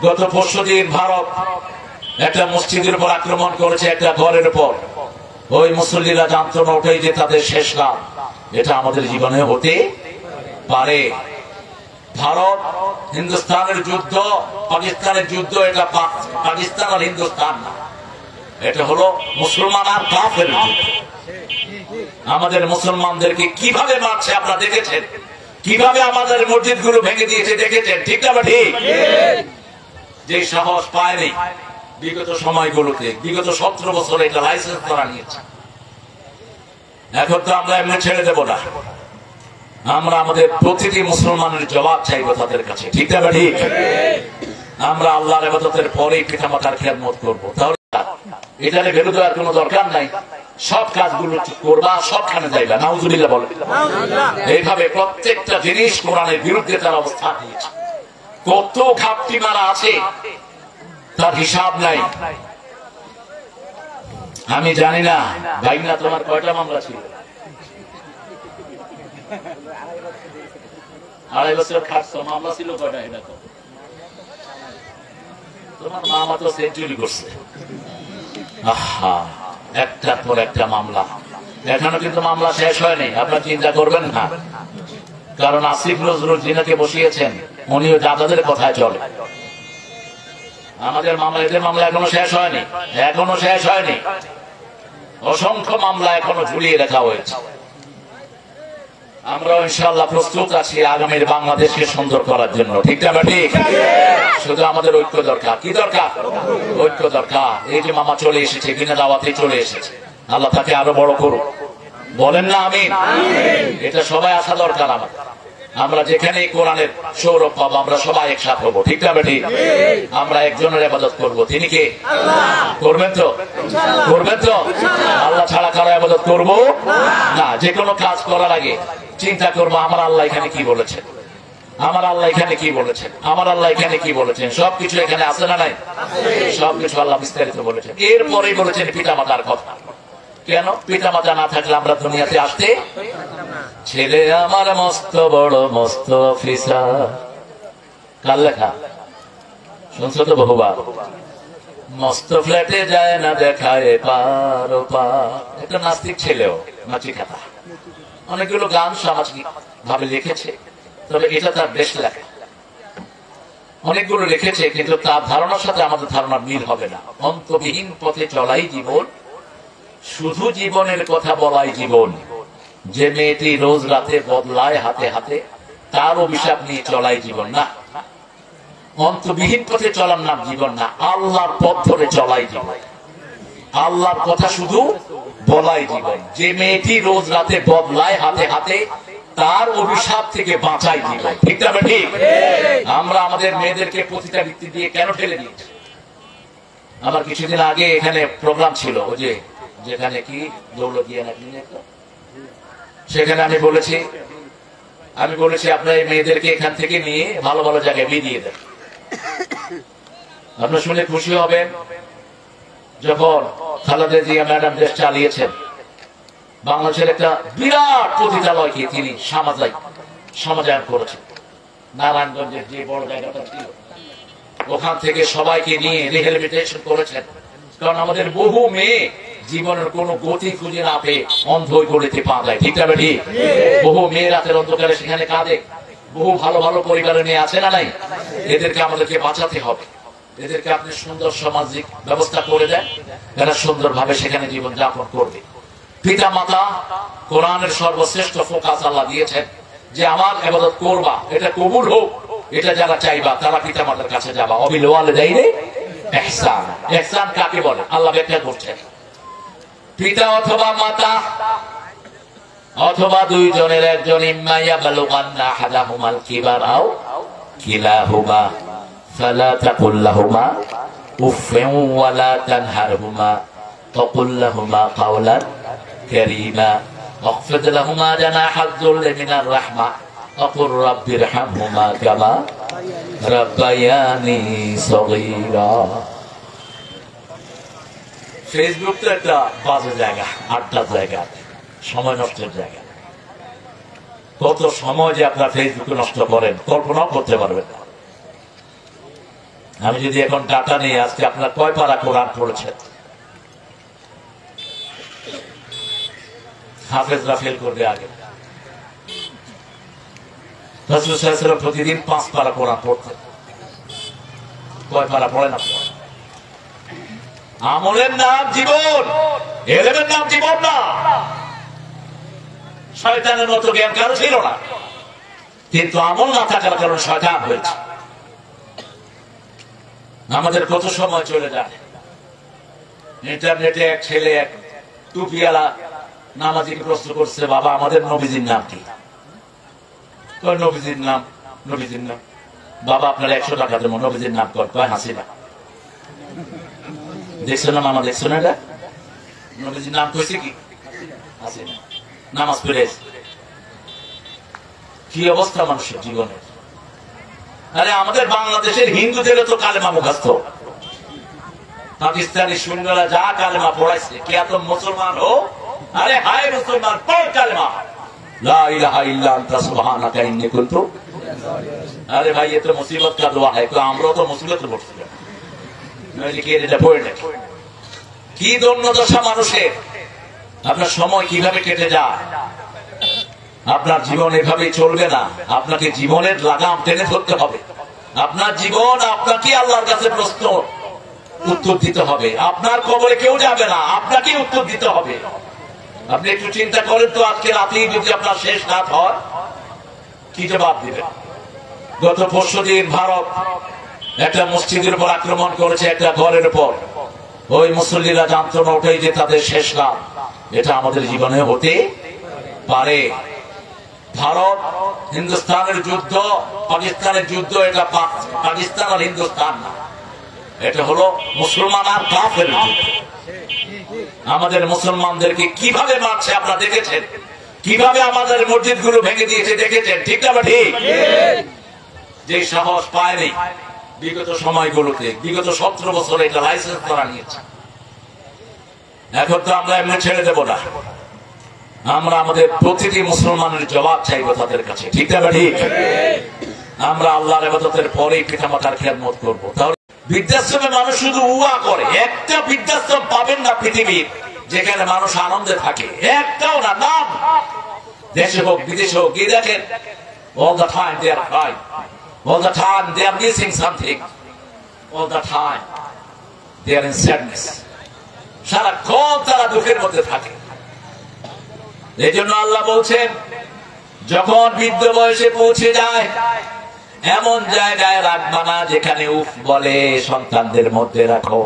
গত পরশুদিন ভারত একটা মসজিদের উপর আক্রমণ করেছে, একটা ঘরের উপর। ওই মুসল্লিরা জানতো না ওটাই যে তাদের শেষ রাত। এটা আমাদের জীবনে হতে পারে। ভারত হিন্দুস্তানের যুদ্ধ, পাকিস্তানের যুদ্ধ, এটা পাকিস্তান আর হিন্দুস্তান না, এটা হলো মুসলমান আর কাফের যুদ্ধ। আমাদের মুসলমানদেরকে কিভাবে মারছে আপনারা দেখেছেন, কিভাবে আমাদের মসজিদ গুলো ভেঙে দিয়েছে দেখেছেন, ঠিক না? ঠিক। যে সাহস পায়নি বিগত সময়গুলোতে, বিগত 17 বছরে এটা লাইসেন্স করা নিয়েছে। এখন তো আমরা এমনি ছেড়ে দেব না, আমরা আমাদের প্রতিটি মুসলমানের জবাব চাইবো তাদের কাছে, ঠিক না? ঠিক। আমরা আল্লাহর ইবাদতের পরেই পিতামাতার খেদমত করবো। তাহলে এখানে ভেবে দেওয়ার কোনো দরকার নাই, সব কাজগুলো করবা, সবখানে যাইবা। নাউজুবিল্লাহ বলে। এইভাবে প্রত্যেকটা জিনিস কোরআনের বিরুদ্ধে তার অবস্থান নিয়েছে। কত ঘাপটি মারা আছে তার হিসাব নাই। আমি জানি না ভাই, না তোমার কয়টা মামলা ছিল? 2.5 বছর খাটছ, মামলা ছিল কয়টা? এটা তো তোমার মামা তো সেঞ্চুরি করছে। আহা, একটার পর একটা মামলা। এখনো কিন্তু মামলা শেষ হয়নি, আপনার চিন্তা করবেন না। কারণ আসিফ নজরুল যিনাকে বসিয়েছেন উনিও দাদাদের কথায় চলে। আমাদের মামলা, এদের মামলা এখনো শেষ হয়নি, এখনো শেষ হয়নি। অসংখ্য মামলা এখনো ঝুলিয়ে রাখা হয়েছে। আমরাও ইনশাআল্লাহ প্রস্তুত আছি আগামীর বাংলাদেশকে সুন্দর করার জন্য, ঠিক না? ঠিক। শুধু আমাদের ঐক্য দরকার। কি দরকার? ঐক্য দরকার। এই যে মামা চলে এসেছে, বিনা দাওয়াতে চলে এসেছে, আল্লাহ তাকে আরো বড় করুক, বলেন না আমিন? এটা সবাই আসা দরকার আমাদের। আমরা যেখানে কোরআনের সৌরভ পাবো আমরা সবাই একসাথে হবো, ঠিক না? ঠিক। আমরা একজনের ইবাদত করবো, তিনি কে? করবেন তো? করবেন তো? আল্লাহ ছাড়া কারো ইবাদত করবো না। যে কোনো কাজ করার আগে চিন্তা করবো আমার আল্লাহ এখানে কি বলেছেন, আমার আল্লাহ এখানে কি বলেছেন, আমার আল্লাহ এখানে কি বলেছেন। সবকিছু এখানে আছে না নাই? সবকিছু আল্লাহ বিস্তারিত বলেছেন। এরপরেই বলেছেন পিতা মাতার কথা। কেন? পিতা মাতা না থাকলে আমরা দুনিয়াতে আসতে। ছেলে আমার মস্ত বড় মস্ত অফিসার, কার লেখা? শুনছো তো বহুবার। মস্ত ফ্ল্যাটে যায় না দেখায় পার পার। একটা নাস্তিক ছেলেও নাচি খাতা। অনেকগুলো গান সামাজিক ভাবে লিখেছে, তবে এটা তার বেশ লেখা। অনেকগুলো লিখেছে, কিন্তু তার ধারণার সাথে আমাদের ধারণার মিল হবে না। অন্তবিহীন পথে চলাই জীবন, শুধু জীবনের কথা বলাই জীবন। যে মেয়েটি রোজ রাতে বদলায় হাতে হাতে, তার অভিশাপ নিয়ে চলাই জীবন না। অন্তবিহীন পথে চলার নাম জীবন না, আল্লাহর পথ ধরে চলাই জীবন। আল্লাহর কথা শুধু বলাই জীবন। যে মেয়েটি রোজ রাতে বদলায় হাতে হাতে, তার অভিশাপ থেকে বাঁচাই জীবন, ঠিক না? ঠিক। আমরা আমাদের মেয়েদেরকে প্রতিটা বৃত্তি দিয়ে কেন ঠেলে দিয়েছি? আমার কিছুদিন আগে এখানে প্রোগ্রাম ছিল, ওই যে যেখানে কি দৌলতদিয়া নাকি, সেখানে আমি বলেছি আপনার এই মেয়েদেরকে এখান থেকে নিয়ে ভালো ভালো জায়গায় বিয়ে দেন। আপনার শুনে খুশি হবেন, যখন খালেদা জিয়া ম্যাডাম দেশ চালিয়েছেন, বাংলাদেশের একটা বিরাট পতিতালয়কে তিনি সমাজায়ন করেছেন। নারায়ণগঞ্জের যে বড় জায়গাটা ছিল, ওখান থেকে সবাইকে নিয়ে রিহেবিলিটেশন করেছেন। কারণ আমাদের বহু মেয়ে জীবনের কোন গতি খুঁজে না পেয়ে অন্ধ গলিতে পা দেয়, ঠিক না? ঠিক। বহু মেয়ে রাতের অন্ধকারে সেখানে কাঁদে। বহু ভালো ভালো পরিবারের মেয়ে আছে না নাই? এদেরকে আমাদেরকে বাঁচাতে হবে। এদেরকে আপনি সুন্দর সামাজিক ব্যবস্থা করে দেন, এরা সুন্দরভাবে সেখানে জীবন যাপন করবে। পিতা মাতা কোরআনের সর্বশ্রেষ্ঠ ফোকাস আল্লাহ দিয়েছেন যে আমার ইবাদত করবা, এটা কবুল হোক, এটা যারা চাইবা তারা পিতা মাতার কাছে যাবা। অবিল ওয়ালিদাইনি ইহসান। ইহসান কাকে বলে আল্লাহ ব্যাখ্যা করছেন। পিতা অথবা মাতা অথবা দুইজনের একজন, ইম্মা ইয়াবলুগান্না আহাদাহুমাল কিবার আও কিলাহুমা ফালা তাকুল লাহুমা উফফিন ওয়ালা তানহারহুমা ওয়াকুল লাহুমা কাওলান কারীমা ওয়াখফিদ লাহুমা জানাহায যুল্লি মিনার রাহমাহ ওয়াকুর রাব্বিরহামহুমা কামা রাব্বায়ানি সগীরা। ফেসবুক তো একটা বাজে জায়গা, আড্ডার জায়গা, সময় নষ্টের জায়গা। কত সময় যে আপনার ফেসবুকে নষ্ট করেন কল্পনাও করতে পারবেন না। আমি যদি এখন ডাটা নিই, আজকে আপনার কয় পারা কোরআন পড়েছেন? হাফেজরা ফেল করবে আগে। রাসূল সাল্লাল্লাহু আলাইহি ওয়াসাল্লাম প্রতিদিন 5 পারা কোরআন পড়তেন। কয় পারা পড়েন আপনি? আমলের নাম জীবন, এলেমের নাম জীবন না। শয়তানের মতো জ্ঞান কারো ছিল না, কিন্তু আমল না থাকার কারণে শয়তান হয়েছে। আমাদের কত সময় চলে যায়। ইন্টারনেটে এক ছেলে এক টুপিওয়ালা নামাজিকে প্রশ্ন করছে, বাবা আমাদের নবীজির নাম কি? নবীজির নাম, নবীজির নাম। বাবা আপনার 100 টাকা দেবো, নবীজির নাম কর। কয় হাসিনা। দেখছো না মামা, দেখছো না এটা? নবীজির নাম কইছে কি? হাসিনা। নামাজ পড়ে কি অবস্থা মানুষের জীবনের। আরে আমাদের বাংলাদেশের হিন্দুদেরও তো কালেমা মুখস্থ। পাকিস্তানি সৈন্যরা যা কালেমা পড়াইছে, কে এত মুসলমান হো? আরে হায় মুসলমান, পড় কালেমা লা ইলাহা ইল্লা আনতা সুবহানাকা ইন্নী কুনতু। আরে ভাই এ তো মুসিবত কা দোয়া है, আমরাও তো মুসিবতে পড়ছি। নইলে কি এটা পড়ে না? কি দণ্ডদশা মানুষের। আপনার সময় কিভাবে কেটে যায়। আপনার জীবন এভাবেই চলবে না। আপনাকে জীবনের লাগাম টেনে ধরতে হবে। আপনার জীবন আপনাকে আল্লাহর কাছে প্রশ্ন উত্তর দিতে হবে। আপনার কবরে কেউ যাবে না, আপনাকে উত্তর দিতে হবে। আপনি একটু চিন্তা করেন তো, আজকে রাতেই যদি আপনার শেষ রাত হয়, কি জবাব দিবেন? গত পরশুদিন ভারত একটা মসজিদের উপর আক্রমণ করেছে, একটা ঘরের উপর। ওই মুসল্লিরা জানতো না ওটাই যে তাদের শেষ রাত। এটা আমাদের জীবনে হতে পারে। ভারত হিন্দুস্তানের যুদ্ধ, পাকিস্তানের যুদ্ধ, এটা পাকিস্তান আর হিন্দুস্তান না, এটা হলো মুসলমান আর কাফের যুদ্ধ। আমাদের মুসলমানদেরকে কিভাবে মারছে আপনারা দেখেছেন, কিভাবে আমাদের মসজিদ গুলো ভেঙে দিয়েছে দেখেছেন, ঠিক না? ঠিক। যে সাহস পায়নি বিগত সময়গুলোতে, বিগত 17 বছরে এটা লাইসেন্স করা নিয়েছে। এখন তো আমরা এমনি ছেড়ে দেব না। আমরা আমাদের প্রতিটি মুসলমানের জবাব চাইবো তাদের কাছে, ঠিক না? ঠিক। আমরা আল্লাহর ইবাদতের পরেই পিতামাতার খেদমত করবো। তাহলে বৃদ্ধাশ্রমে মানুষ শুধু উয়া করে। একটা বৃদ্ধাশ্রম পাবেন না পৃথিবীর যেখানে মানুষ আনন্দে থাকে, একটাও না। নাম দেশে হোক বিদেশে হোক, গিয়ে দেখেন all the time they are crying, all the time they are missing something, all the time they are in sadness. সারাক্ষণ তারা দুঃখের মধ্যে থাকে। এই জন্য আল্লাহ বলছেন, যখন বৃদ্ধ বয়সে পৌঁছে যায় এমন জায়গায় রাখবা না যেখানে উফ বলে। সন্তানদের মধ্যে রাখো।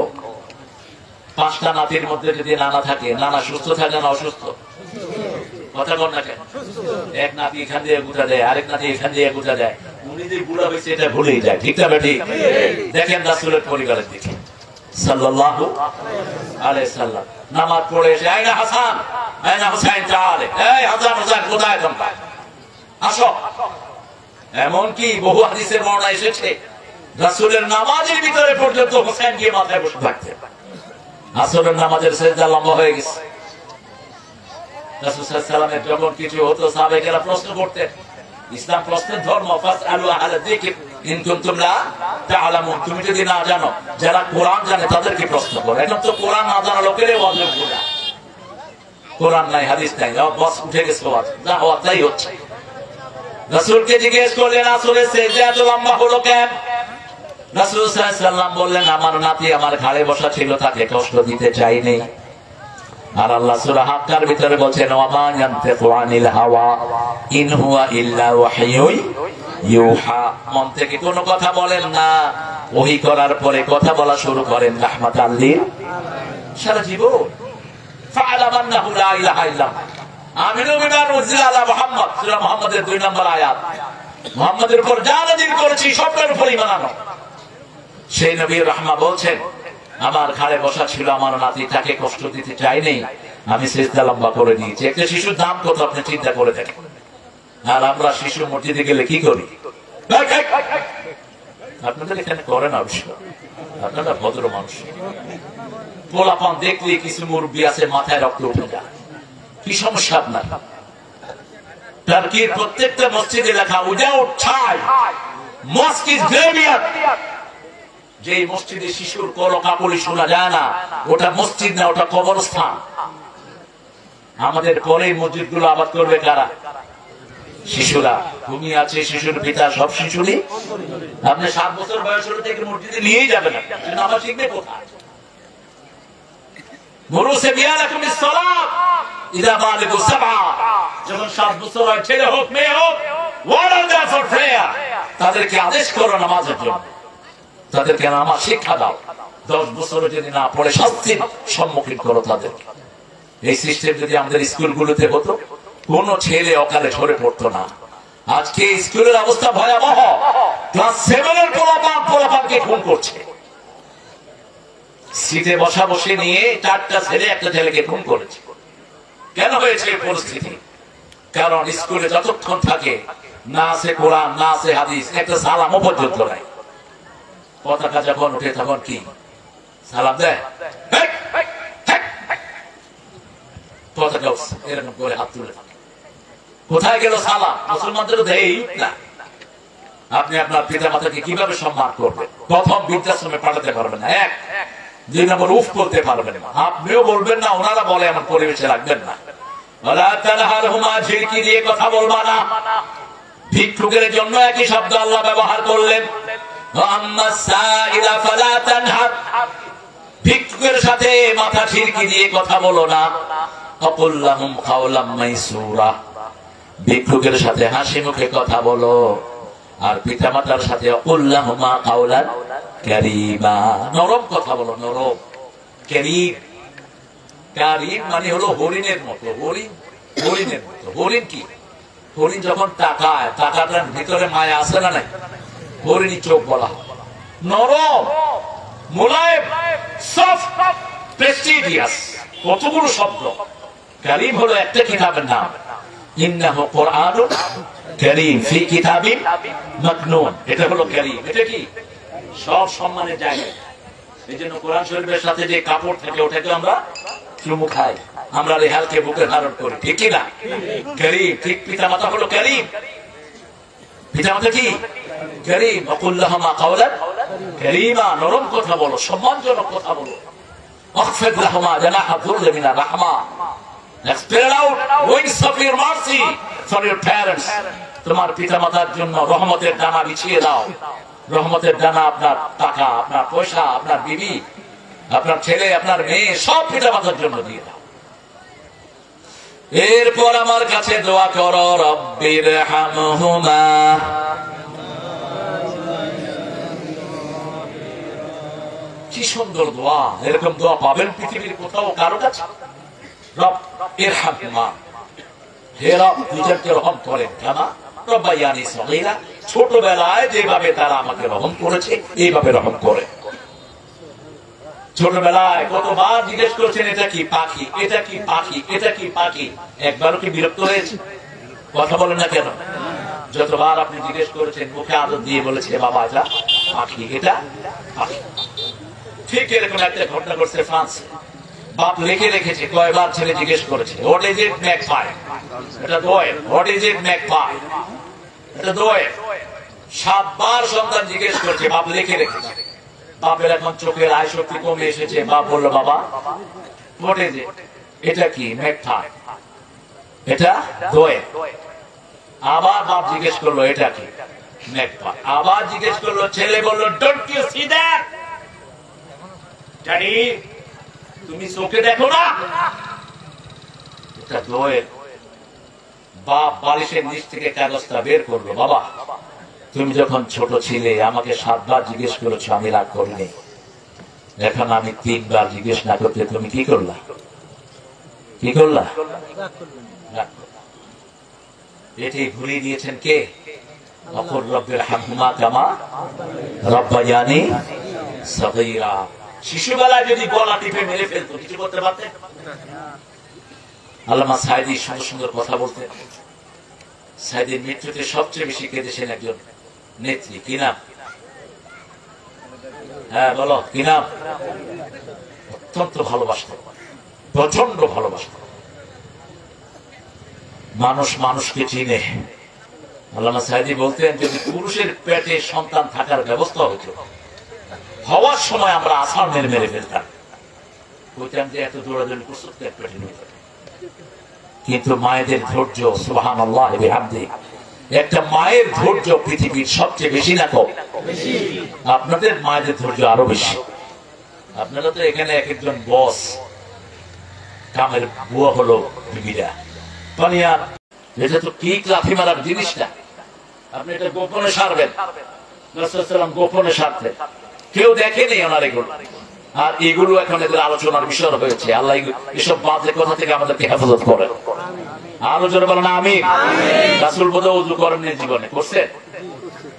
5টা নাতির মধ্যে যদি নানা থাকে, নানা সুস্থ থাকে না অসুস্থ? কথা বল না কেন? এক নাতি এখান দিয়ে গুটা দেয়, আরেক নাতি এখান দিয়ে গুটা দেয়। উনি যে বুড়া হয়েছে এটা ভুলেই যায়, ঠিক না? ঠিক। দেখেন রাসূলের পরিবারের দিকে সাল্লাল্লাহু আলাইহি সাল্লাম নামাজ পড়ে এসে, আইনা হাসান, আইনা হুসাইন, তাআলে, এই হাসান হুসাইন কোথায় তোমরা? আসো। এমনকি বহু হাদিসের বর্ণনা এসেছে রাসূলের নামাজের ভিতরে পর্যন্ত হুসাইন গিয়ে মাথায় বসে থাকতেন। আসরের নামাজের সিজদা লম্বা হয়ে গেছে। রাসূল সাল্লাল্লাহু আলাইহি ওয়াসাল্লামের যখন কিছু হতো সাহাবায়েরা প্রশ্ন করতেন। ইসলাম প্রশ্নের ধর্ম, ফাসআলু আহলা যিকর ইন কুনতুম লা তা'লামুন। তুমি যদি না জানো, যারা কোরআন জানে তাদেরকে প্রশ্ন করো। এখন তো কোরআন না জানা লোকেরই ওয়াজিব পড়া। কোরআন নাই, হাদিস নাই, বস উঠে গেছে, ওয়াজ যা হওয়া তাই হচ্ছে। রাসূলকে জিজ্ঞেস করলেন, রাসূলের সিজদা এত লম্বা হলো কেন? রাসূল সাল্লাল্লাহু আলাইহি ওয়াসাল্লাম বললেন, আমার নাতি আমার ঘাড়ে বসা ছিল, তাকে কষ্ট দিতে চাইনি। আর আল্লাহ সূরা হাক্কার ভিতরে বলেন, ওয়া মা ইয়ানতিকু আনিল হাওয়া ইন হুয়া ইল্লা ওয়াহয়ুন ইউহা। মন থেকে কোনো কথা বলেন না, ওহী করার পরে কথা বলা শুরু করেন রাহমাতাল লিল সারা জীবন। ফাআলাম আন্নাহু লা ইলাহা ইল্লাল্লাহ। আমিনু বিমা নুজিলা আলা মুহাম্মদ, সূরা মুহাম্মাদের 2 নম্বর আয়াত। মুহাম্মাদের উপর যা নাযিল করেছি সবটার উপর ঈমান আনো। সেই নবী রাহমা বলছেন, আমার ঘাড়ে বসা ছিল আমার নাতি, তাকে কষ্ট দিতে চাইনি, আমি সিজদা লম্বা করে দিয়েছি। একটা শিশুর দাম কত আপনি চিন্তা করে দেখেন। আর আমরা শিশু মসজিদে গেলে কি করি? আপনাদের এখানে করে না অবশ্য, আপনারা ভদ্র মানুষ। পোলাপান দেখলে কিছু মুরব্বী আছে মাথায় রক্ত উঠে যায়। কি সমস্যা আপনার? টার্কির প্রত্যেকটা মসজিদে লেখা উইদাউট চাইল্ড মস্ক ইজ গ্রেভিয়ার্ড। যে মসজিদে শিশুর কলকাকলি শোনা যায় না, ওটা মসজিদ না, ওটা কবরস্থান। আমাদের পরে মসজিদ গুলো আবাদ করবে কারা? শিশুরা। ঘুমিয়ে আছে শিশুর পিতা, সব শিশুরই। আপনি 7 বছর বয়স হলে থেকে মসজিদে নিয়েই যাবেন, নামাজ শিখবে কোথায়? যখন 7 বছর হয়, ছেলে হোক মেয়ে হোক, তাদেরকে আদেশ করো নামাজের জন্য, তাদেরকে নামাজ শিক্ষা দাও। 10 বছরে যদি না পড়ে শাস্তির সম্মুখীন করো তাদেরকে। এই সিস্টেম যদি আমাদের স্কুলগুলোতে হতো, কোন ছেলে অকালে ঝরে পড়তো না। আজকে স্কুলের অবস্থা ভয়াবহ। ক্লাস 7 এর পোলাপানকে খুন করছে, সিটে বসা বসে নিয়ে 4টা ছেলে একটা ছেলেকে খুন করেছে। কেন হয়েছে এই পরিস্থিতি? কারণ স্কুলে যতক্ষণ থাকে না আছে কোরআন, না আছে হাদিস, একটা সালামও পর্যন্ত নাই। পতাকা যখন উঠে তখন কি সালাম দেয়? পতাকা এরকম করে হাত তুলে থাকে। কোথায় গেল সালাম? মুসলমানদের দেয় না। আপনি আপনার পিতা মাতাকে কিভাবে সম্মান করবেন? প্রথম বৃদ্ধাশ্রমে পাঠাতে পারবেন না, 1। 2 নম্বর উফ করতে পারবেন না, আপনিও বলবেন না, ওনারা বলে এমন পরিবেশে রাখবেন না। ঝিড়কি দিয়ে কথা বলবা না। ভিক্ষুকের জন্য একই শব্দ আল্লাহ ব্যবহার করলেন, ভিক্ষুকের সাথে মাথা ঝিড়কি দিয়ে কথা বলো না। ভিক্ষুকের সাথে হাসি মুখে কথা বলো, আর পিতা মাতার সাথে নরম কথা বলো। নরম। কারীম মানে হলো হরিণের মতো। হরিণের মতো। হরিণ কি? হরিণ যখন তাকায়, টাকাটার ভিতরে মায়া আসে না নাই, হরিণী চোখ বলা। নরম, মোলায়েম, সফট, প্রেস্টিজিয়াস, কতগুলো শব্দ। কারীম হলো একটা কিতাবের নাম, ইন্নাহু কুরআনুন কারীম ফি কিতাবিন মাকনুন। এটা হলো কারীম। এটা কি? সব সম্মানের জায়গা। এই জন্য কোরআন শরীফের সাথে যে কাপড় থাকে ওটাকে আমরা চুমু খাই, আমরা রেহালকে বুকে ধারণ করি, ঠিক কি না? কারীম। ঠিক পিতা মাতা হলো কারীম। পিতা মাতা কি? কারীম। ওয়াকুল লাহুমা কাওলান কারীমা। নরম কথা বলো, সম্মানজনক কথা বলো। ওয়াখফিদ লাহুমা জানাহা যুল্লি মিনার রাহমা। Spread out wings of your mercy for your parents. তোমার পিতা মাতার জন্য রহমতের ডানা বিছিয়ে দাও। রহমতের ডানা আপনার টাকা, আপনার পয়সা, আপনার বিবি, আপনার ছেলে, আপনার মেয়ে, সব পিতা মাতার জন্য দিয়ে দাও। এরপর আমার কাছে দোয়া করো, রব্বির হামহুমা। কি সুন্দর দোয়া! এরকম দোয়া পাবেন পৃথিবীর কোথাও কারো কাছে? রব ইরহামহুমা, হে রব দুজনকে রহম করেন। কেন? রব্বায়ানি সগীরা, ছোটবেলায় যেভাবে তারা আমাকে রহম করেছে এইভাবে রহম করে। ছোটবেলায় কতবার জিজ্ঞেস করছেন এটা কি পাখি, এটা কি পাখি, এটা কি পাখি? একবারও কি বিরক্ত হয়েছে? কথা বলেন না কেন? যতবার আপনি জিজ্ঞেস করেছেন মুখে আদর দিয়ে বলেছে বাবা এটা পাখি, এটা পাখি। ঠিক এরকম একটা ঘটনা ঘটছে ফ্রান্সে। বাপ লিখে রেখেছে কয়বার ছেলে জিজ্ঞেস করেছে হোয়াট ইজ ইট ম্যাকপাই, এটা দোয়েল, হোয়াট ইজ ইট ম্যাকপাই, এটা দোয়েল। 7 বার সন্তান জিজ্ঞেস করছে, বাপ লিখে রেখেছে। বাপের এখন চোখের আয় শক্তি কমে এসেছে। বাপ বললো বাবা হোয়াট ইজ ইট, এটা কি ম্যাকপাই, এটা দোয়েল। আবার বাপ জিজ্ঞেস করলো এটা কি ম্যাকপাই। আবার জিজ্ঞেস করলো, ছেলে বললো don't you see that, daddy তুমি চোখে দেখো না, এটা দোয়েল। বাপ বালিশের নিচ থেকে কাগজটা বের করলো, বাবা তুমি যখন ছোট ছিলে আমাকে 7 বার জিজ্ঞেস করেছো, আমি রাগ করিনি। এখন আমি 3 বার জিজ্ঞেস না করতে তুমি কি করলা? কি করলা? এটি ভুলিয়ে দিয়েছেন কে? ওয়াকুর রব্বির হামহুমা কামা রাব্বায়ানি সগীরা। শিশুবেলায় যদি গলা টিপে মেরে ফেলতো কিছু করতে পারতেন? আল্লামা সাইদি সুন্দর সুন্দর কথা বলতেন। সাইদির মৃত্যুতে সবচেয়ে বেশি কেঁদেছেন একজন নেত্রী, কি নাম? হ্যাঁ বলো কি নাম? অত্যন্ত ভালোবাসতেন, প্রচন্ড ভালোবাসতেন। মানুষ মানুষকে চিনে। আল্লামা সাইদি বলতেন যদি পুরুষের পেটে সন্তান থাকার ব্যবস্থা হতো হওয়ার সময় আমরা আসার মেরে মেরে ফেলতাম, বলতাম যে এত দৌড়াদৌড়ি করছো পেট পেটে নিয়ে যাবে। কিন্তু মায়েদের ধৈর্য, সুবহানাল্লাহ ওয়া বিহামদিহি, একটা মায়ের ধৈর্য পৃথিবীর সবচেয়ে বেশি না কম? আপনাদের মায়েদের ধৈর্য আরো বেশি। আপনারা তো এখানে এক একজন বস, কামের বুয়া হলো বিবিরা, পানিয়ার এটা তো কি লাথি মারার জিনিসটা, আপনি এটা গোপনে সারবেন। রাসূলুল্লাহ সাল্লাল্লাহু আলাইহি ওয়াসাল্লাম গোপনে সারতেন, কেউ দেখেনি ওনার এগুলো। আর এগুলো এখন এদের আলোচনার বিষয় হয়েছে। আল্লাহ এসব বাজে কথা থেকে আমাদেরকে হেফাজত করেন। আরো জোরে বলেন আমিন। রাসূল বোধহয় ওযু করেননি জীবনে, করছেন?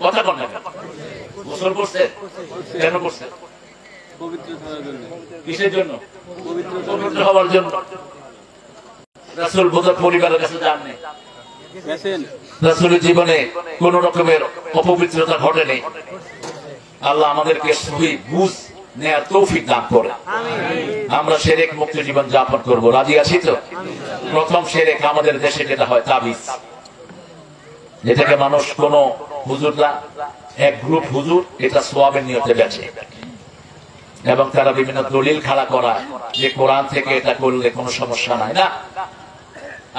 কথা বলেন না, গোসল করছেন? কেন করছেন? কিসের জন্য? পবিত্র হওয়ার জন্য। রাসূল বোধহয় পরিবারের কাছে যাননি, রাসূলের জীবনে কোন রকমের অপবিত্রতা ঘটেনি। আল্লাহ আমাদেরকে সহি বুঝ নেয়ার তৌফিক দান করে আমরা শিরক মুক্ত জীবন যাপন করব। রাজি আছি তো? প্রথম শিরক আমাদের দেশে যেটা হয় তাবিজ, যেটাকে মানুষ কোন হুজুররা, এক গ্রুপ হুজুর এটা সওয়াবের নিয়তে বেচে, এবং তারা বিভিন্ন দলিল খাড়া করা যে কোরআন থেকে এটা করলে কোনো সমস্যা নাই। না,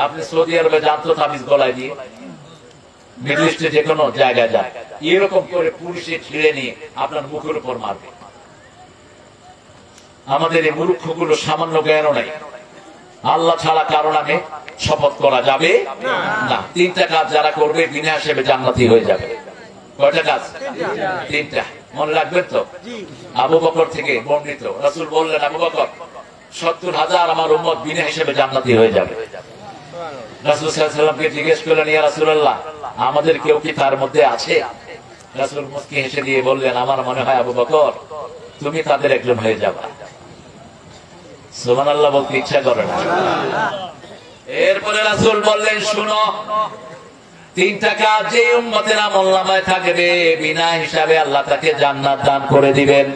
আপনি সৌদি আরবে জানতো তাবিজ গলায় দিয়ে, মিডল ইস্টে যে কোনো জায়গায় যায়, এরকম করে পুলিশে ছিঁড়ে নিয়ে আপনার মুখের উপর মারবে। আমাদের এই মূর্খগুলো সামান্য জ্ঞানও নাই। আল্লাহ ছাড়া কারো নামে শপথ করা যাবে না। তিনটা কাজ যারা করবে বিনা হিসেবে জান্নাতি হয়ে যাবে। কয়টা কাজ? তিনটা, মনে রাখবেন তো? আবু বকর থেকে বর্ণিত, রাসূল বললেন, আবু বকর ৭০,০০০ আমার উম্মত বিনা হিসেবে জান্নাতি হয়ে যাবে। রাসূল সাল্লাল্লাহু আলাইহি ওয়াসাল্লামকে জিজ্ঞেস করলেন, ইয়া রাসূলুল্লাহ, আমাদের কেউ কি তার মধ্যে আছে? রাসূল মুস্কি হেসে দিয়ে বললেন, আমার মনে হয় আবু বকর তুমি তাদের একজন হয়ে যাবে। সুবহানাল্লাহ বলতে ইচ্ছা করে না। এরপরে রাসূল বললেন, শুনো, তিনটা কাজ যে উম্মতের আমলনামায় থাকবে বিনা হিসাবে আল্লাহ তাকে জান্নাত দান করে দিবেন।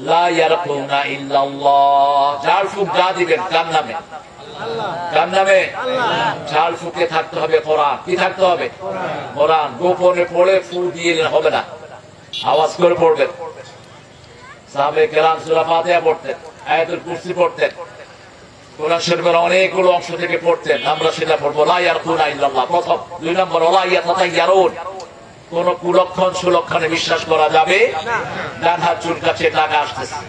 লা ইয়ারকুনা ইল্লাল্লাহ, ঝাড় ফুঁক যা দিবেন কার নামে? কার নামে? ঝাড় ফুঁকে থাকতে হবে কোরআন। কি থাকতে হবে? কোরআন। গোপনে পড়ে ফু দিয়ে হবে না, আওয়াজ করে পড়বেন। সাহাবে কেরাম সূরা ফাতিহা পড়তেন, আয়াতুল কুরসি পড়তেন, কোরআন শরীফের অনেকগুলো অংশ থেকে পড়তেন। আমরা সেটা পড়বো। লা ইয়ারকুনা ইল্লাল্লাহ প্রথম। ২ নম্বর, ওয়ালা ইয়াতাতায়্যারুন, কোন কুলক্ষণ সুলক্ষণে বিশ্বাস করা যাবে না। ডান হাত চুলকাচ্ছে, টাকা আসতেছে,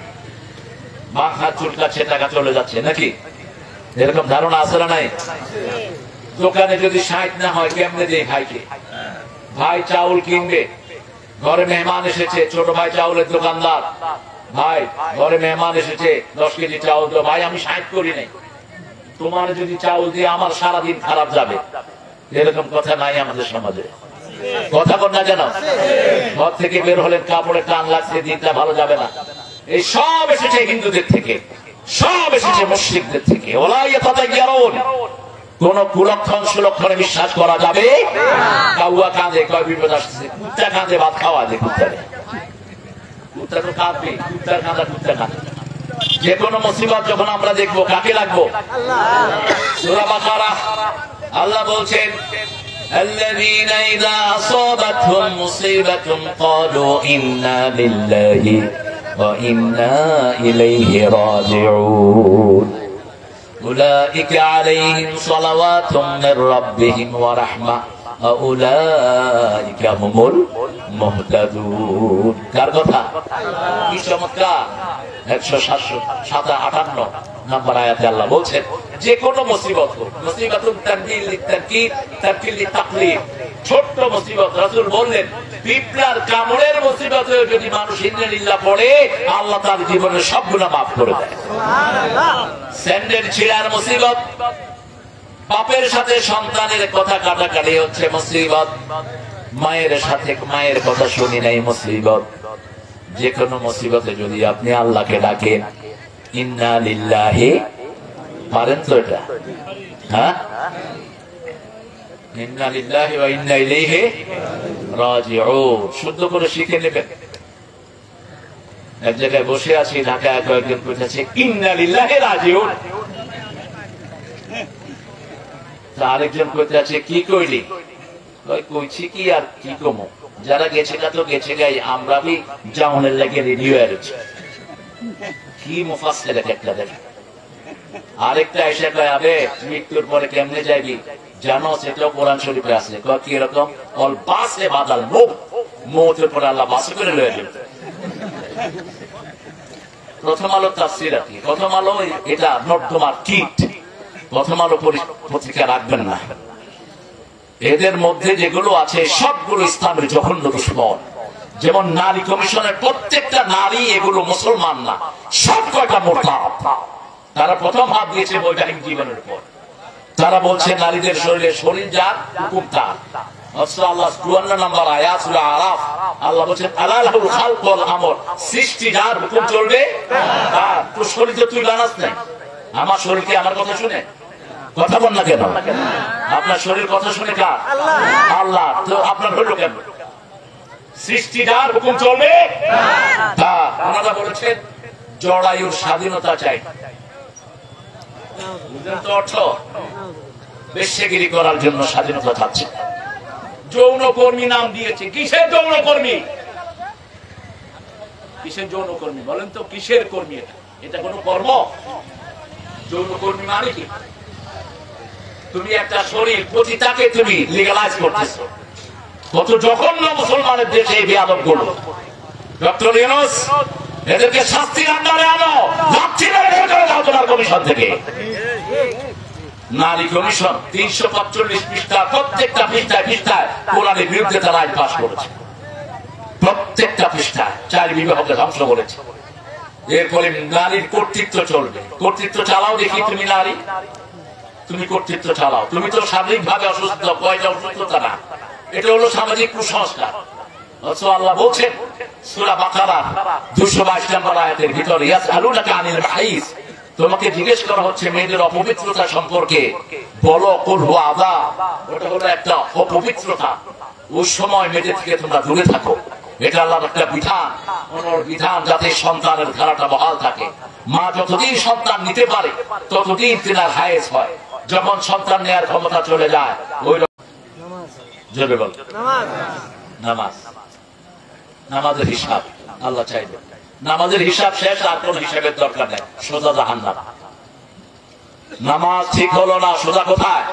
বাম হাত চুলকাচ্ছে, টাকা চলে যাচ্ছে, নাকি? এরকম ধারণা আছে না নাই? দোকানে যদি ৬০ না হয় কেমনে দিয়ে ভাইকে? ভাই চাউল কিনবে, ঘরে মেহমান এসেছে, ছোট ভাই চাউলের দোকানদার, ভাই ঘরে মেহমান এসেছে ১০ কেজি চাউল দাও। ভাই আমি ৬০ করি নাই, তোমার যদি চাউল দিয়ে আমার সারাদিন খারাপ যাবে। এরকম কথা নাই আমাদের সমাজে। কথা বল না কেন? ঘর থেকে বের হলেন, কাপড়ের টান লাগছে, দিনটা ভালো যাবে না। এই সব এসেছে হিন্দুদের থেকে, সব এসেছে মুশরিকদের থেকে। ওয়ালা ইয়াতাতায়্যারুন, কোন কুলক্ষণ সুলক্ষণে বিশ্বাস করা যাবে না। কাউয়া কাঁদে, কয় বিপদ আসছে। কুত্তা কাঁদে, ভাত খাওয়া যায় কুত্তারে। কুত্তা তো কাঁদবে, কুত্তার কাঁদা কুত্তা কাঁদে। যে কোনো মুসিবত যখন আমরা দেখবো কাকে লাগবো? সূরা বাকারা আল্লাহ বলছেন, الذين إذا أصابتهم مصيبة قالوا إنا لله وإنا إليه راجعون أولئك عليهم صلوات من ربهم ورحمة وأولئك هم المهتدون। কার কথা? কি চমৎকার! ১৫৭ নম্বর আয়াতে আল্লাহ বলছেন, যে কোনো মুসিবত হোক, মুসিবাতুন তানজিল লিতানকির, তানকিল লিতাকলিল, ছোট্ট মুসিবত, রাসূল বললেন পিঁপড়ার কামড়ের মুসিবতে যদি মানুষ ইন্নালিল্লাহ পড়ে, আল্লাহ তার জীবনের সব গুনাহ মাফ করে দেয়। সুবহানাল্লাহ। স্যান্ডেল ছিঁড়ার মুসিবত, বাপের সাথে সন্তানের কথা কাটাকাটি হচ্ছে মুসিবত, মায়ের সাথে মায়ের কথা শুনি নাই মুসিবত। যে কোনো মুসিবতে যদি আপনি আল্লাহকে ডাকেন, ইন্না লিল্লাহি, পারেন তো এটা? হ্যাঁ, ইন্না লিল্লাহি ওয়া ইন্না ইলাইহি রাজিউন শুদ্ধ করে শিখে নেবেন। এক জায়গায় বসে আছি ঢাকায়, কয়েকজন বলেছে ইন্না লিল্লাহি রাজিউন, আরেকজন কইতে আছে কি কইলি? কইছি কি আর কি কমো, যারা গেছে গা তো গেছে গাই, আমরা भी জাওনের লাগে রেডি হয়ে রয়েছে। কি মুফাসসির একটা দেখেন, আরেকটা এসে কয় আবে মৃত্যুর পরে কেমনে যাইবি জানো, সেটাও কোরআন শরীফে আছে। কয় কি এরকম, অল বাসে বাদাল মুখ, মৌতের পরে আল্লাহ বাসে করে লয়ে যাবে। প্রথম আলো তাফসীর আছে, প্রথম আলো এটা নর্দমার কীট, প্রথম আলো পত্রিকা রাখবেন না। এদের মধ্যে যেগুলো আছে সবগুলো ইসলামের জঘন্য দুশ্মন। যেমন নারী কমিশনের প্রত্যেকটা নারী এগুলো মুসলমান না, সব কয়টা মুরতাদ। তারা প্রথম হাত দিয়েছে বৈবাহিক জীবনের উপর। তারা বলছে নারীদের শরীরে শরীর যার, হুকুম তার। আল্লাহ 52 নম্বর আয়াত সূরা আরাফ, আল্লাহ বলেন আলা লাহুল খালক ওয়াল আমর, সৃষ্টি যার, হুকুম চলবে তার। তো শরীরে তুই বানাস নাই, আমার শরীরকে আমার কথা শুনে কথা বল না কেন? আপনার শরীর কথা শুনে কার? আল্লাহ। তো আপনার হলো কেন? সৃষ্টি যার, হুকুম চলবে তার। ওনারা বলেছেন জরায়ুর স্বাধীনতা চাই। বুঝলেন তো অর্থ? বেশ্যাগিরি করার জন্য স্বাধীনতা চাচ্ছে। যৌনকর্মী নাম দিয়েছে। কিসের যৌনকর্মী? কিসের যৌনকর্মী বলেন তো? কিসের কর্মী এটা? এটা কোনো কর্ম? যৌনকর্মী মানে কি? তুমি একটা শরীর প্রতিটাকে তুমি লিগালাইজ করতেছো। কত জঘন্য মুসলমানের দেশে এই বেয়াদব গুলো। ডক্টর ইউনূস এদেরকে শাস্তির আন্ডারে আনো, লাঠি মেরে বের করে দাও তোমার কমিশন থেকে। নারী কমিশন 345 পৃষ্ঠা, প্রত্যেকটা পৃষ্ঠায় কোরআনের বিরুদ্ধে তারা আইন পাস করেছে। প্রত্যেকটা পৃষ্ঠায় 4 বিবাহকে ধ্বংস করেছে। এরপরে নারীর কর্তৃত্ব চলবে। কর্তৃত্ব চালাও দেখি তুমি নারী, তুমি কর্তৃত্ব চালাও। তুমি তো শারীরিক ভাবে অসুস্থ, কয়টা অসুস্থতা না, এটা হলো সামাজিক কুসংস্কার। আল্লাহ বলছেন সূরা বাকারা 222 নম্বর আয়াতের ভিতরে, ইয়াসআলুনাকা আনিল মাহিস, তোমাকে জিজ্ঞেস করা হচ্ছে মেয়েদের অপবিত্রতা সম্পর্কে, বলো কুল হুয়া আযা, ওটা হলো একটা অপবিত্রতা, ওই সময় মেয়েদের থেকে তোমরা দূরে থাকো। এটা আল্লাহর একটা বিধান, ওনার বিধান, যাতে সন্তানের ধারাটা বহাল থাকে। মা যতদিন সন্তান নিতে পারে ততদিন তিনার হায়েস হয়। যখন সন্তান নেওয়ার ক্ষমতা চলে যায়, ওই জোরে বল নামাজ। নামাজের হিসাব আল্লাহ চাইবে। নামাজের হিসাব শেষ, আর কোন হিসাবের দরকার নেই, সোজা জাহান্নাম। নামাজ ঠিক হলো না, সোজা কোথায়?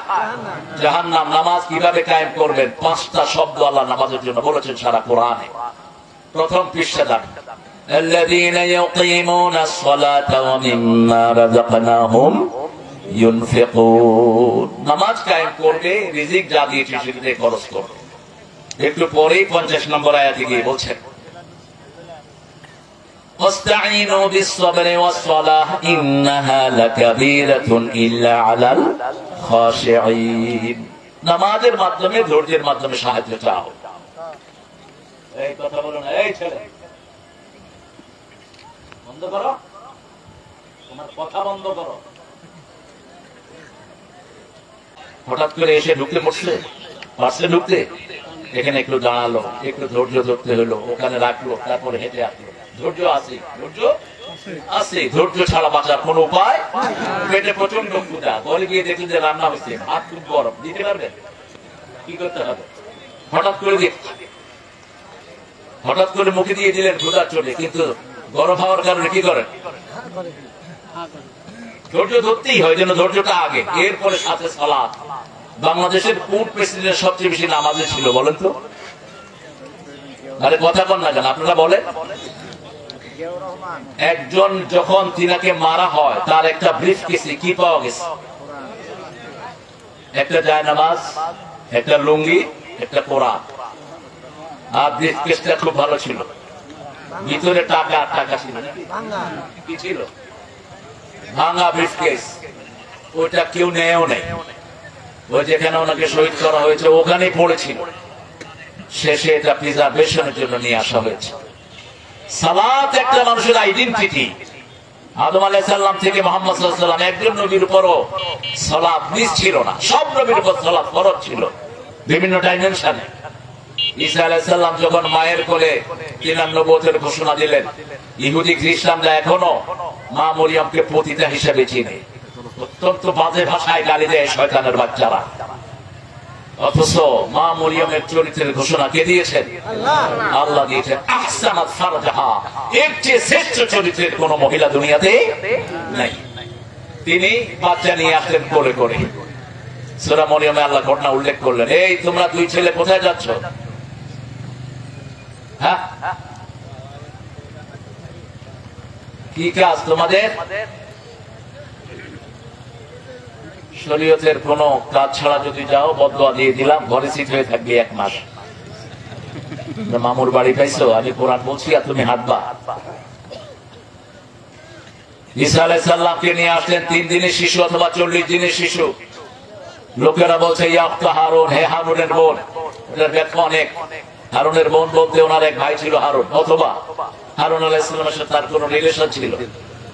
জাহান্নাম। নামাজ কিভাবে কায়েম করবেন? 5টা শব্দ আল্লাহ নামাজের জন্য বলেছেন সারা কোরআনে। প্রথম পৃষ্ঠা যান, আল্লাযীনা ইয়াকিমুনাস সালাতা ওয়া মিম্মা রাযাকনাহুম ইউনফিকুন। নামাজ কায়েম করবে, রিজিক যা দিয়েছে সেটাতে খরচ করবে। একটু পরেই 50 নম্বর আয়াতে গিয়ে বলছেন ওয়াস্তাঈনু বিস-সাবরি ওয়াস-সালাহ ইন্নাহা লাকাবীরাতুন ইল্লা আলাল খাশিঈন। নামাজের মাধ্যমে, ধৈর্যের মাধ্যমে সাহায্য চাও। এই কথা বলো না, এই ছেলে বন্ধ করো, তোমার কথা বন্ধ করো। হঠাৎ করে এসে ঢুকতে পারছে ঢুকতে, এখানে একটু দাঁড়ালো, একটু ধৈর্য ধরতে হলো, ওখানে রাখলো, তারপরে হেঁটে আসলো। ধৈর্য আছে, ধৈর্য আছে। ধৈর্য ছাড়া বাঁচার কোন উপায়? পেটে প্রচন্ড ক্ষুধা, ঘরে গিয়ে দেখলেন যে রান্না হচ্ছে, ভাত খুব গরম, দিতে পারবেন? কি করতে হবে? হঠাৎ করে মুখে দিয়ে দিলেন ক্ষুধার চলে, কিন্তু গরম হওয়ার কারণে কি করেন? ধৈর্য ধরতেই হয়, যেন ধৈর্যটা আগে, এরপরে সাথে সালাত। বাংলাদেশের কোন প্রেসিডেন্ট সবচেয়ে বেশি নামাজে ছিল বলেন তো? আরে কথা বল না কেন, আপনারা বলেন। একজন যখন তিনাকে মারা হয়, তার একটা ব্রিফ কেসে কি পাওয়া গেছে? একটা জায়নামাজ, একটা লুঙ্গি, একটা কোরআন। আর ব্রিফ কেসটা খুব ভালো ছিল, ভিতরে টাকা ছিল। কি ছিল? ভাঙা ব্রিফ কেস। ওইটা কেউ নেয়ও নেই। ওই যেখানে ওনাকে শহীদ করা হয়েছে ওখানেই পড়েছিল। শেষে এটা প্রিজার্ভেশনের জন্য নিয়ে আসা হয়েছে। সালাত একটা মানুষের আইডেন্টিটি। আদম আলাইহিস সালাম থেকে মুহাম্মদ সাল্লাল্লাহু আলাইহি ওয়াসাল্লাম, একজন নবীর উপরও সালাত মিস ছিল না, সব নবীর উপর সালাত ফরজ ছিল বিভিন্ন ডাইমেনশনে। ঈসা আলাইহিস সালাম যখন মায়ের কোলে তিনার নবুয়তের ঘোষণা দিলেন, ইহুদি খ্রিস্টানরা এখনো মা মরিয়মকে পতিতা হিসেবে চিনে। অত্যন্ত বাজে ভাষায় গালি দেয় শয়তানের বাচ্চারা। অথচ মা মরিয়মের চরিত্রের ঘোষণা কে দিয়েছেন? আল্লাহ দিয়েছেন। আহসানাত ফারজাহা, এর চেয়ে শ্রেষ্ঠ চরিত্রের কোন মহিলা দুনিয়াতে নাই। তিনি বাচ্চা নিয়ে আসলেন কোলে করে। সূরা মরিয়মে আল্লাহ ঘটনা উল্লেখ করলেন, এই তোমরা দুই ছেলে কোথায় যাচ্ছ? হ্যাঁ, কি কাজ তোমাদের? শরীয়তের কোন কাজ ছাড়া যদি যাও বদদোয়া দিয়ে দিলাম, ঘরে সিট হয়ে থাকবে 1 মাস। মামুর বাড়ি পাইছো, আমি কোরআন বলছি আর তুমি হাঁটবা। ঈসা আলাইহিস সালামকে নিয়ে আসলেন 3 দিনের শিশু অথবা 40 দিনের শিশু। লোকেরা বলছে ইয়া উখতা হারুন, হে হারুনের বোন। এটার ব্যাখ্যা অনেক। হারুনের বোন বলতে ওনার এক ভাই ছিল হারুন, অথবা হারুন আলাইহিস সালামের সাথে তার কোন রিলেশন ছিল।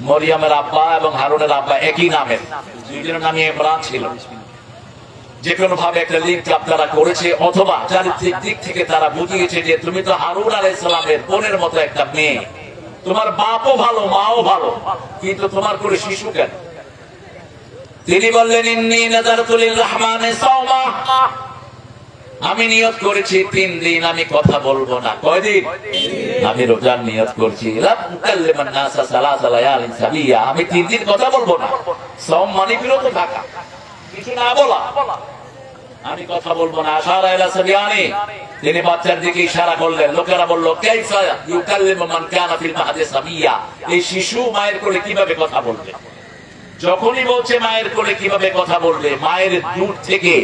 মরিয়মের আব্বা এবং হারুনের আব্বা একই নামের, দুইজনের নামই ইমরান ছিল। যে কোনো ভাবে একটা লিঙ্ক তারা করেছে, অথবা চারিত্রিক দিক থেকে তারা বুঝিয়েছে যে তুমি তো হারুন আলাইহিস সালামের বোনের মতো একটা মেয়ে, তোমার বাপও ভালো মাও ভালো, কিন্তু তোমার করে শিশু কেন? তিনি বললেন ইন্নী নাযারতু লির-রাহমানি সাওমা, আমি নিয়ত করেছি 3 দিন আমি কথা বলবো না। কয়দিন? আমি রোজার নিয়ত করছি। লাম উকাল্লিমান নাসা সালাসা লায়ালিন সাবিয়া, আমি 3 দিন কথা বলবো না। সাওম মানে বিরত থাকা, কিছু না বলা। আমি কথা বলবো না। আশারা ইলা সাবিয়ানি, তিনি বাচ্চার দিকে ইশারা করলেন। লোকেরা বলল কাইফা ইউকাল্লিমু মান কানা ফিল মাহদি সাবিয়া, এই শিশু মায়ের কোলে কিভাবে কথা বলবে? যখনই বলছে মায়ের কোলে কিভাবে কথা বলবে, মায়ের দূর থেকে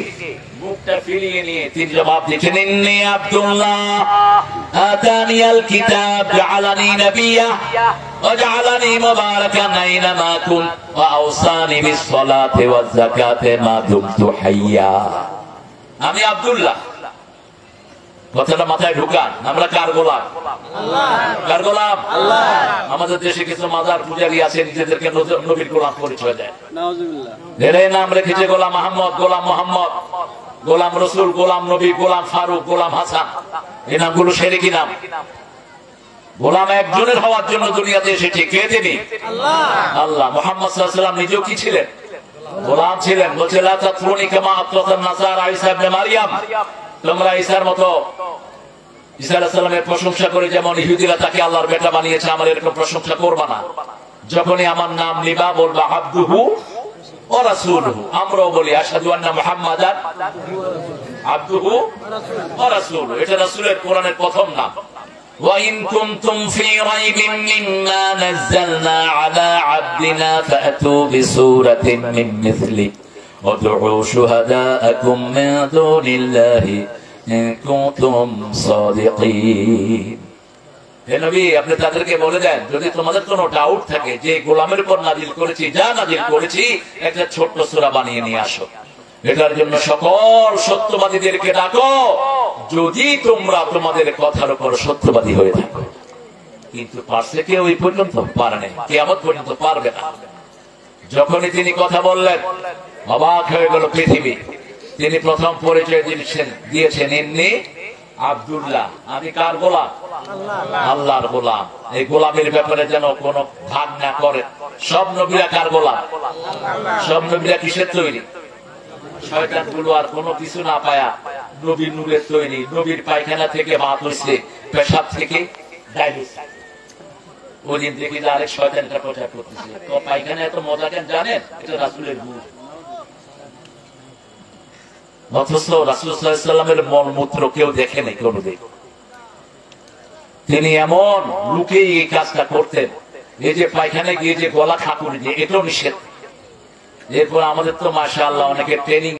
মুখটা ফিরিয়ে নিয়ে তিনি জবাব দিচ্ছেন ইন্নী আব্দুল্লাহ আতানিয়াল কিতাব জাআলানি নাবিয়্যা ওয়া জাআলানি মুবারাকান আইনামা কুন ওয়া আওসানি বিস সালাতি ওয়াজ যাকাতি মা দুমতু হাইয়া। আমি আব্দুল্লাহ, কথাটা মাথায় ঢুকান। আমরা কার গোলাম? কার গোলাম? আমাদের দেশে কিছু মাজার পূজারী আছে, নিজেদেরকে নবীর গোলাম পরিচয় দেয়। এর নাম রেখেছে গোলাম আহমদ, গোলাম মোহাম্মদ, গোলাম রসুল, গোলাম নবী, গোলাম ফারুক, গোলাম হাসান। এই নামগুলো শিরকি নাম। গোলাম একজনের হওয়ার জন্য দুনিয়াতে এসেছে। কে তিনি? আল্লাহ। মুহাম্মদ সাল্লাল্লাহু আলাইহি ওয়াসাল্লাম নিজেও কি ছিলেন? গোলাম ছিলেন। বলছে লা তাতরুনি কামা আতরাতান নাসারা ঈসা ইবনে মারইয়াম, তোমরা ঈসার মতো, ঈসা আলাইহিস সালামের প্রশংসা করে যেমন ইহুদিরা তাকে আল্লাহর বেটা বানিয়েছে, আমার এরকম প্রশংসা করবা না। যখনই আমার নাম নিবা বলবা আবদুহু ওয়া রাসূলুহু। আমরাও বলি আশহাদু আন্না মুহাম্মাদান আবদুহু ওয়া রাসূলুহু। এটা রাসূলের কোরআনের প্রথম নাম। ওয়া ইন কুনতুম ফি রাইবিন মিম্মা নাযালনা আলা আবদিনা ফাতু বিসূরাতিন মিন মিসলি ওয়াদউ শুহাদাআকুম মিন দুনিল্লাহি ইন কুনতুম সাদিকিন। হে নবী, আপনি তাদেরকে বলে দেন যদি তোমাদের কোনো ডাউট থাকে যে গোলামের উপর নাজিল করেছি, যা নাজিল করেছি, একটা ছোট্ট সূরা বানিয়ে নিয়ে আসো। এটার জন্য সকল সত্যবাদীদেরকে ডাকো, যদি তোমরা তোমাদের কথার উপর সত্যবাদী হয়ে থাকো। কিন্তু পারছে কেউ? ওই পর্যন্ত পারে নাই, কিয়ামত পর্যন্ত পারবে না। যখনই তিনি কথা বললেন, অবাক হয়ে গেল পৃথিবী। তিনি প্রথম পরিচয় দিয়েছেন ইন্নী আব্দুল্লাহ, আমি কার গোলাম? আল্লাহর গোলাম। এই গোলামের ব্যাপারে যেন কোনো ভাগ না করে। সব নবীরা কার গোলাম? সব নবীরা কিসের তৈরি? শয়তান গুলো আর কোনো কিছু না পায়া নবীর নূরের তৈরি। নবীর পায়খানা থেকে ভাত হয়েছে, পেশাব থেকে ডাইলিস। ওই দিন দেখি যে আরেক শয়তানটা প্রচার করতেছে, তো পায়খানা এত মজা কেন জানেন? এটা রাসূলের গুণ। অথচ রাসূল সাল্লাল্লাহু আলাইহি ওয়াসাল্লামের মলমূত্র কেউ দেখে নাই কোনদিন। তিনি এমন লুকিয়ে এই কাজটা করতেন। এই যে পায়খানায় গিয়ে যে গলা খাকুনি দিয়ে, এটাও নিষেধ। এরপর আমাদের তো মাশাআল্লাহ অনেকে ট্রেনিং